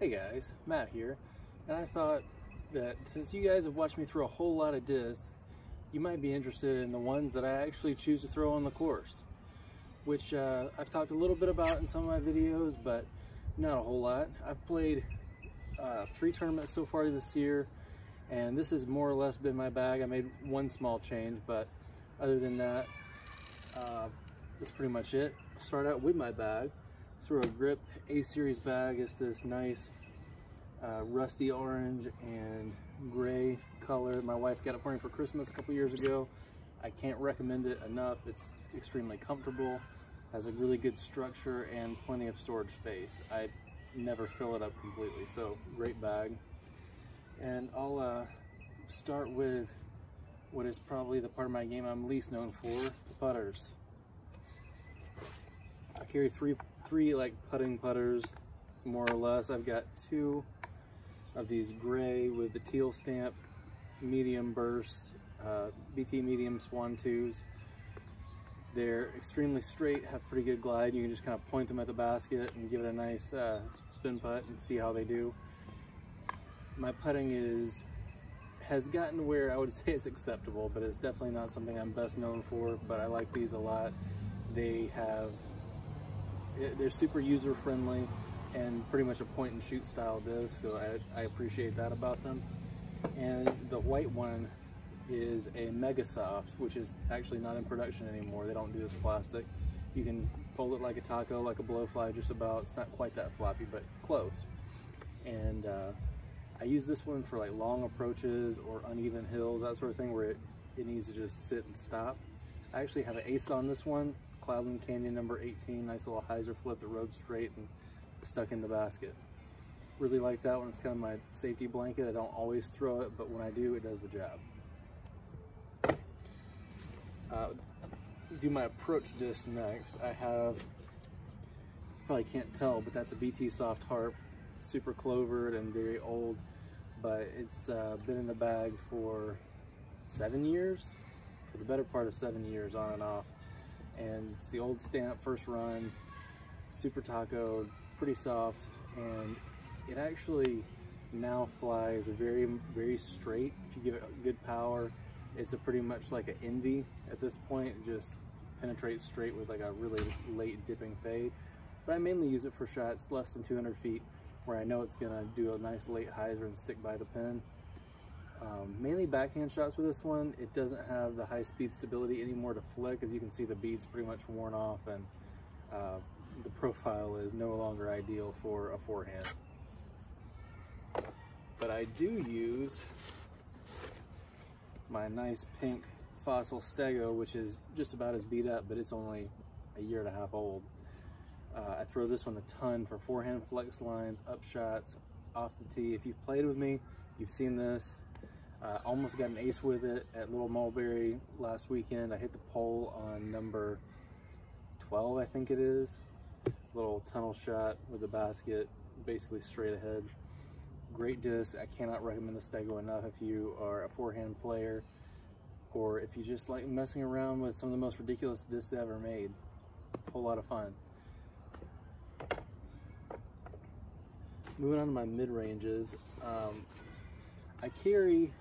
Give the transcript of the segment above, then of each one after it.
Hey guys, Matt here, and I thought that since you guys have watched me throw a whole lot of discs, you might be interested in the ones that I actually choose to throw on the course, which I've talked a little bit about in some of my videos, but not a whole lot. I've played 3 tournaments so far this year, and this has more or less been my bag. I made one small change, but other than that, that's pretty much it. I'll start out with my bag. Through a Grip A-Series bag. It's this nice rusty orange and gray color. My wife got it for me for Christmas a couple years ago. I can't recommend it enough. It's extremely comfortable, has a really good structure and plenty of storage space. I never fill it up completely, so great bag. And I'll start with what is probably the part of my game I'm least known for, the putters. I carry three like putting putters, more or less. I've got 2 of these gray with the teal stamp medium burst BT medium Swan 2s. They're extremely straight, have pretty good glide. You can just kind of point them at the basket and give it a nice spin putt and see how they do. My putting has gotten to where I would say it's acceptable, but it's definitely not something I'm best known for, but I like these a lot. They're super user friendly and pretty much a point and shoot style disc, so I appreciate that about them. And the white one is a Mega Soft, which is actually not in production anymore. They don't do this plastic. You can fold it like a taco, like a blowfly, just about. It's not quite that floppy, but close. And I use this one for like long approaches or uneven hills, that sort of thing, where it needs to just sit and stop. I actually have an ace on this one. Cloudland Canyon number 18, nice little hyzer flip that rode straight and stuck in the basket. Really like that one. It's kind of my safety blanket. I don't always throw it, but when I do, it does the job. Do my approach disc next. I have, probably can't tell, but that's a BT Soft Harp, super clovered and very old, but it's been in the bag for 7 years, for the better part of 7 years, on and off. And it's the old stamp first run, super taco, pretty soft, and it actually now flies very, very straight. If you give it good power, it's pretty much like an Envy at this point. It just penetrates straight with like a really late dipping fade. But I mainly use it for shots less than 200 feet, where I know it's gonna do a nice late hyzer and stick by the pin. Mainly backhand shots with this one. It doesn't have the high speed stability anymore to flick. As you can see, the bead's pretty much worn off, and the profile is no longer ideal for a forehand. But I do use my nice pink Fossil Stego, which is just about as beat up, but it's only a 1.5 years old. I throw this one a ton for forehand flex lines, up shots, off the tee. If you've played with me, you've seen this. Almost got an ace with it at Little Mulberry last weekend. I hit the pole on number 12, I think it is. Little tunnel shot with the basket, basically straight ahead. Great disc. I cannot recommend the Stego enough if you are a forehand player, or if you just like messing around with some of the most ridiculous discs ever made. A whole lot of fun. Moving on to my mid-ranges. I carry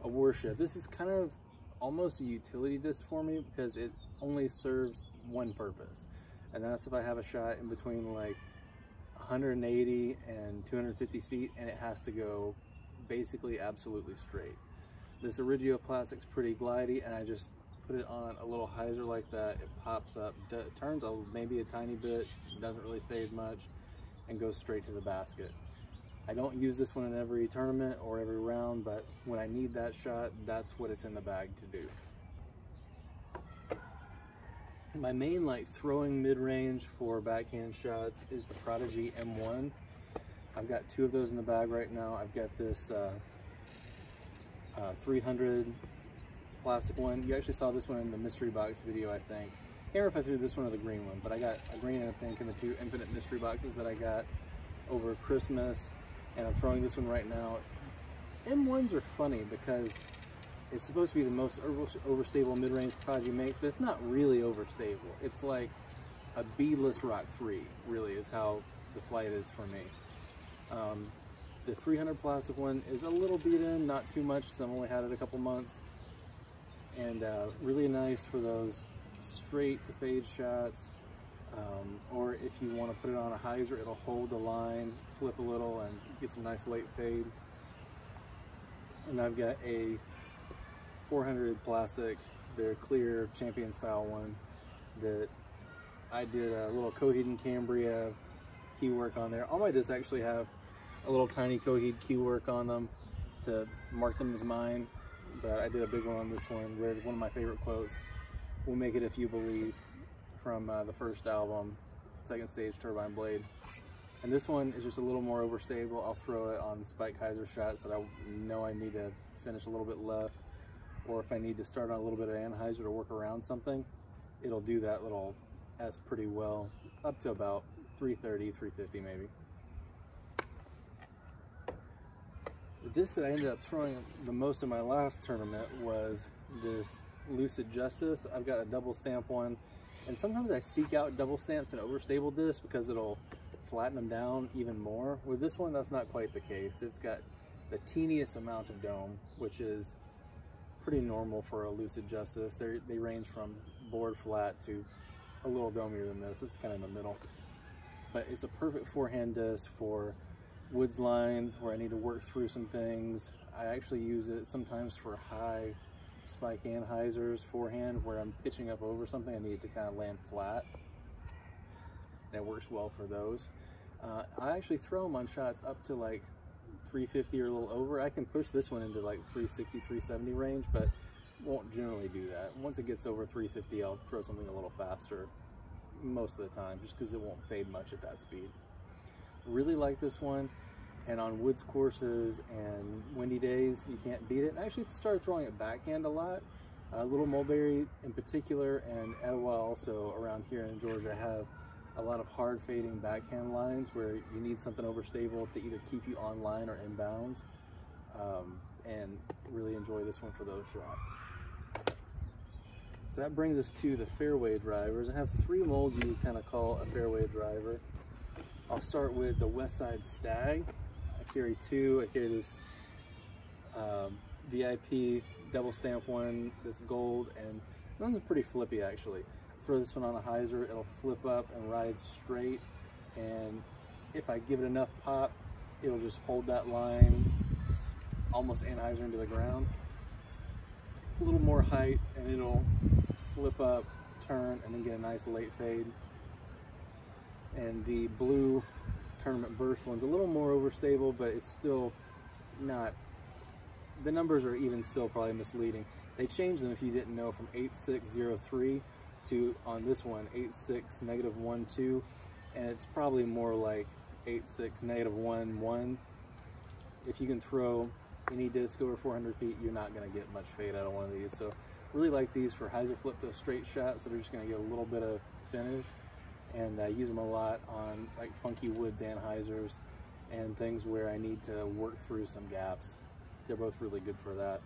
a Warship. This is kind of almost a utility disc for me because it only serves one purpose, and that's if I have a shot in between like 180 and 250 feet and it has to go basically absolutely straight. This Origio plastic's pretty glidey, and I just put it on a little hyzer like that. It pops up, turns maybe a tiny bit, doesn't really fade much, and goes straight to the basket. I don't use this one in every tournament or every round, but when I need that shot, that's what it's in the bag to do. My main like throwing mid-range for backhand shots is the Prodigy M1. I've got 2 of those in the bag right now. I've got this 300 plastic one. You actually saw this one in the mystery box video, I think. I can't remember if I threw this one or the green one, but I got a green and a pink in the 2 infinite mystery boxes that I got over Christmas. And I'm throwing this one right now. M1s are funny because it's supposed to be the most overstable mid-range Prodigy makes, but it's not really overstable. It's like a beadless Rock 3, really, is how the flight is for me. The 300 plastic one is a little beat in, not too much, so I've only had it a couple months. And really nice for those straight to fade shots. Or if you want to put it on a hyzer, it'll hold the line, flip a little, and get some nice late fade. And I've got a 400 plastic, their clear champion style one, that I did a little Coheed and Cambria key work on there. All my discs actually have a little tiny Coheed key work on them to mark them as mine, but I did a big one on this one with one of my favorite quotes: "We'll make it if you believe," from the first album, Second Stage, Turbine Blade. And this one is just a little more overstable. I'll throw it on spike hyzer shots that I know I need to finish a little bit left, or if I need to start on a little bit of anhyzer to work around something, it'll do that little S pretty well, up to about 330, 350 maybe. The disc that I ended up throwing the most in my last tournament was this Lucid Justice. I've got a double stamp one, and sometimes I seek out double stamps and overstable discs because it'll flatten them down even more. With this one, that's not quite the case. It's got the teeniest amount of dome, which is pretty normal for a Lucid Justice. They range from board flat to a little domier than this. It's kind of in the middle. But it's a perfect forehand disc for woods lines where I need to work through some things. I actually use it sometimes for high spike anhyzers forehand where I'm pitching up over something I need to kind of land flat. And it works well for those. I actually throw them on shots up to like 350 or a little over. I can push this one into like 360, 370 range, but won't generally do that. Once it gets over 350, I'll throw something a little faster most of the time, just because it won't fade much at that speed. Really like this one, and on woods courses and windy days, you can't beat it. I actually started throwing it backhand a lot. Little Mulberry in particular, and Etowah also around here in Georgia have a lot of hard fading backhand lines where you need something overstable to either keep you on line or inbounds, and really enjoy this one for those shots. So that brings us to the fairway drivers. I have three molds you would kind of call a fairway driver. I'll start with the Westside Stag. I carry two. I carry this VIP double stamp one that's gold, and this one's pretty flippy actually. Throw this one on a hyzer, it'll flip up and ride straight, and if I give it enough pop, it'll just hold that line, almost anhyzer into the ground. A little more height and it'll flip up, turn, and then get a nice late fade. And the blue Tournament Burst one's a little more overstable, but it's still not, the numbers are even still probably misleading. They changed them, if you didn't know, from 8603 to, on this one, 86 -12, and it's probably more like 86 -11. If you can throw any disc over 400 feet, you're not going to get much fade out of one of these. So really like these for hyzer flip to straight shots that are just going to get a little bit of finish, and I use them a lot on like funky woods anhyzers and things where I need to work through some gaps. They're both really good for that.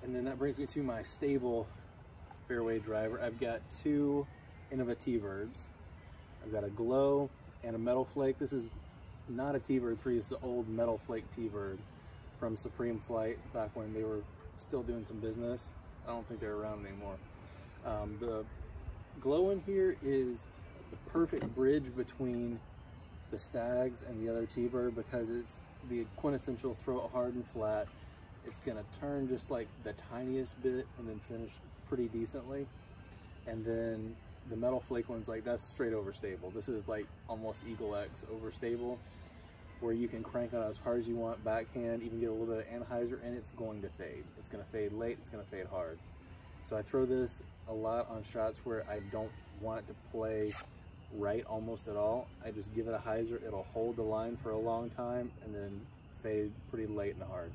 And then that brings me to my stable fairway driver. I've got two Innova T-Birds. I've got a Glow and a Metal Flake. This is not a T-Bird 3, this is an old Metal Flake T-Bird from Supreme Flight back when they were still doing some business. I don't think they're around anymore. The Glow in here is the perfect bridge between the Stags and the other T-Bird because it's the quintessential throw it hard and flat. It's gonna turn just like the tiniest bit and then finish pretty decently. And then the Metal Flake one's like, that's straight overstable. This is like almost Eagle X overstable, where you can crank on as hard as you want backhand, even get a little bit of anhyzer, and it's going to fade. It's gonna fade late, it's gonna fade hard. So I throw this a lot on shots where I don't want it to play right almost at all. I just give it a hyzer, it'll hold the line for a long time and then fade pretty late and hard.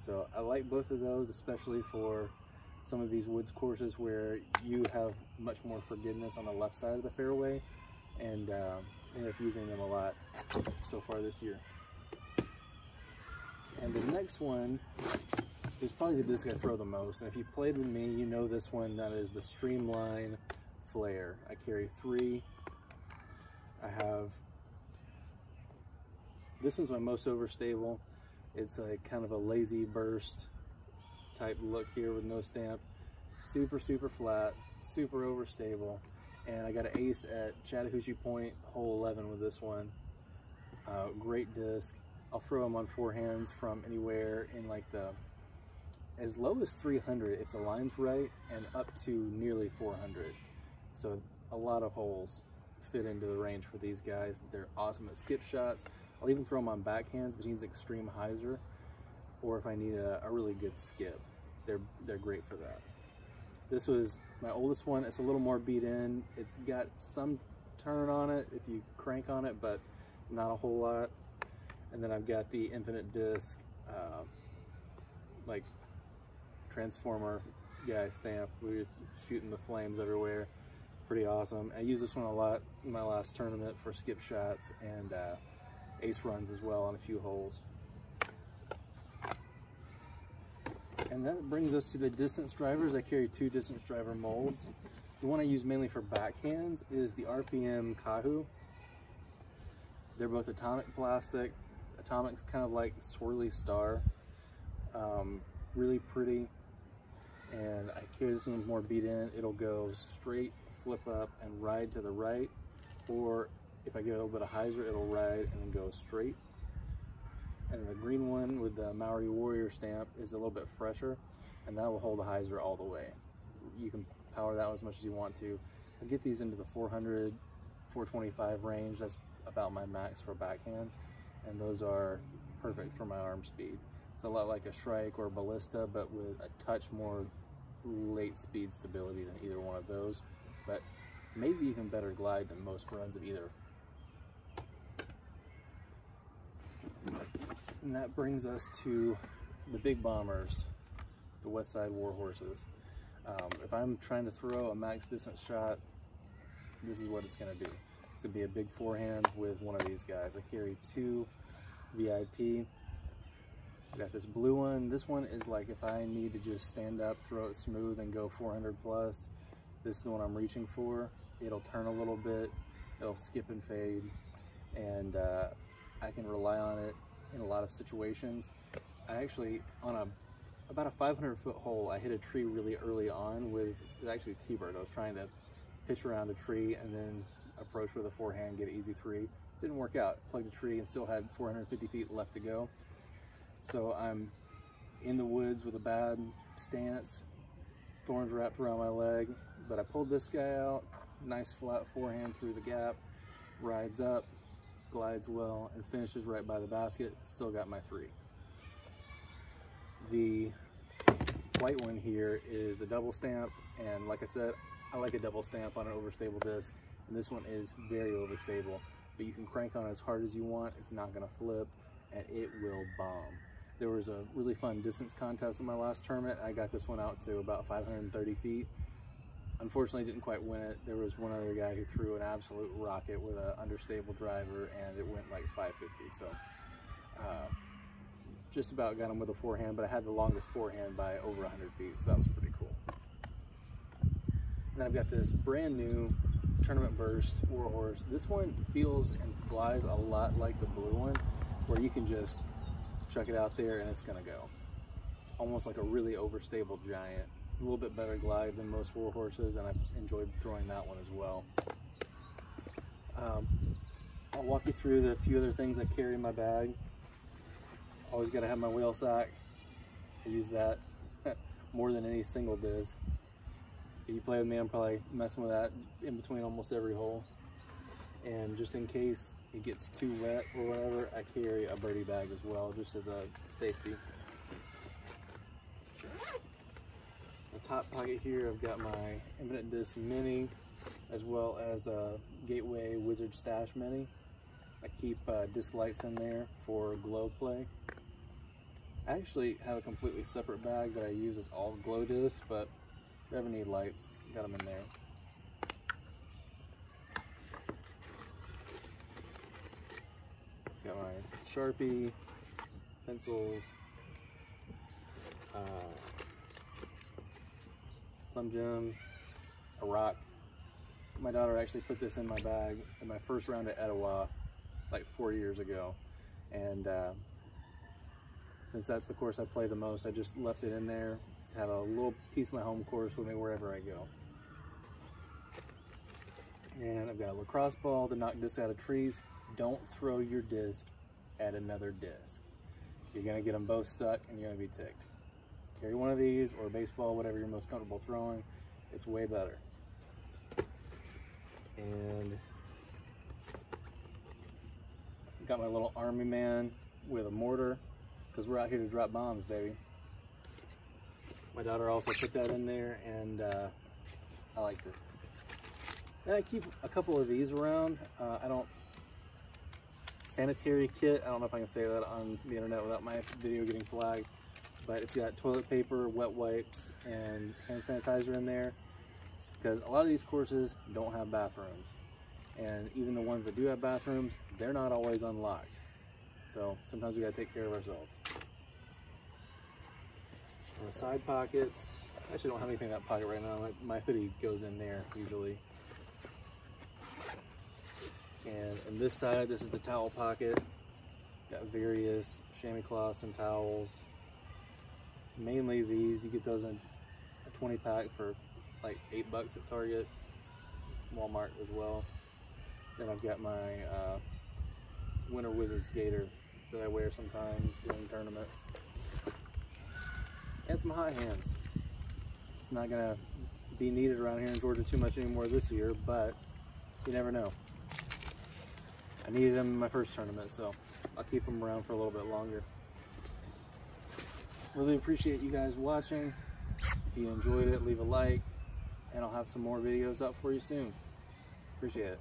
So I like both of those, especially for some of these woods courses where you have much more forgiveness on the left side of the fairway, and ended up using them a lot so far this year. And the next one is probably the disc I throw the most, and if you played with me, you know this one. That is the Streamline Flare. I carry three. I have, this one's my most overstable. It's a kind of a lazy burst type look here with no stamp. Super flat, super overstable. And I got an ace at Chattahoochee Point, hole 11 with this one. Great disc. I'll throw them on forehands from anywhere in like the, as low as 300 if the line's right, and up to nearly 400. So a lot of holes fit into the range for these guys. They're awesome at skip shots. I'll even throw them on backhands if it needs extreme hyzer, or if I need a really good skip. They're great for that. This was my oldest one. It's a little more beat in. It's got some turn on it if you crank on it, but not a whole lot. And then I've got the infinite disc, like transformer guy stamp. We were shooting the flames everywhere. Pretty awesome. I used this one a lot in my last tournament for skip shots and ace runs as well on a few holes. And that brings us to the distance drivers. I carry two distance driver molds. The one I use mainly for backhands is the RPM Kahoo. They're both atomic plastic. Atomic's kind of like swirly star. Really pretty. And I carry this one more beat in. It'll go straight, flip up, and ride to the right. Or if I get a little bit of hyzer, it'll ride and then go straight. And the green one with the Maori Warrior stamp is a little bit fresher, and that will hold the hyzer all the way. You can power that one as much as you want to. I get these into the 400, 425 range. That's about my max for backhand, and those are perfect for my arm speed. It's a lot like a Shrike or a Ballista, but with a touch more late speed stability than either one of those, but maybe even better glide than most runs of either. And that brings us to the big bombers, the West Side Warhorses. If I'm trying to throw a max distance shot, this is what it's going to be. It's going to be a big forehand with one of these guys. I carry two VIP. I got this blue one. This one is like if I need to just stand up, throw it smooth, and go 400 plus. This is the one I'm reaching for. It'll turn a little bit, it'll skip and fade, and I can rely on it in a lot of situations. I actually, on about a 500-foot hole, I hit a tree really early on with actually a T-bird. I was trying to pitch around a tree and then approach with a forehand, get an easy three. Didn't work out. Plugged a tree and still had 450 feet left to go. So I'm in the woods with a bad stance, thorns wrapped around my leg, but I pulled this guy out, nice flat forehand through the gap, rides up, glides well, and finishes right by the basket. Still got my three. The white one here is a double stamp, and like I said, I like a double stamp on an overstable disc, and this one is very overstable, but you can crank on it as hard as you want. It's not going to flip, and it will bomb. There was a really fun distance contest in my last tournament. I got this one out to about 530 feet. Unfortunately, didn't quite win it. There was one other guy who threw an absolute rocket with an understable driver, and it went like 550. So just about got him with a forehand, but I had the longest forehand by over 100 feet, so that was pretty cool. And then I've got this brand new Tournament Burst Warhorse. This one feels and flies a lot like the blue one, where you can just chuck it out there and it's gonna go. Almost like a really overstable giant. A little bit better glide than most Warhorses, and I've enjoyed throwing that one as well. I'll walk you through the few other things I carry in my bag. Always gotta have my wheel sock. I use that more than any single disc. If you play with me, I'm probably messing with that in between almost every hole. And just in case it gets too wet or whatever, I carry a Birdie Bag as well, just as a safety. In the top pocket here, I've got my Infinite Disc Mini, as well as a Gateway Wizard Stash Mini. I keep disc lights in there for glow play. I actually have a completely separate bag that I use as all glow discs, but if you ever need lights, got them in there. Got my Sharpie, pencils, Plum Gem, a rock, My daughter actually put this in my bag in my first round at Etowah like 4 years ago, and since that's the course I play the most, I just left it in there to have a little piece of my home course with me wherever I go. And I've got a lacrosse ball to knock discs out of trees. Don't throw your disc at another disc. You're gonna get them both stuck and you're gonna be ticked. Carry one of these or a baseball, whatever you're most comfortable throwing. It's way better. And got my little army man with a mortar, because we're out here to drop bombs, baby. My daughter also put that in there, and I liked it. And I keep a couple of these around. Sanitary Kit, I don't know if I can say that on the internet without my video getting flagged, but it's got toilet paper, wet wipes, and hand sanitizer in there, because a lot of these courses don't have bathrooms. And even the ones that do have bathrooms, they're not always unlocked. So sometimes we gotta take care of ourselves. And the side pockets, I actually don't have anything in that pocket right now. My hoodie goes in there usually. And on this side, this is the towel pocket. Got various chamois cloths and towels. Mainly these, you get those in a 20 pack for like $8 at Target, Walmart as well. Then I've got my Winter Wizards gaiter that I wear sometimes during tournaments. And some high hands. It's not gonna be needed around here in Georgia too much anymore this year, but you never know. I needed them in my first tournament, so I'll keep them around for a little bit longer. Really appreciate you guys watching. If you enjoyed it, leave a like, and I'll have some more videos up for you soon. Appreciate it.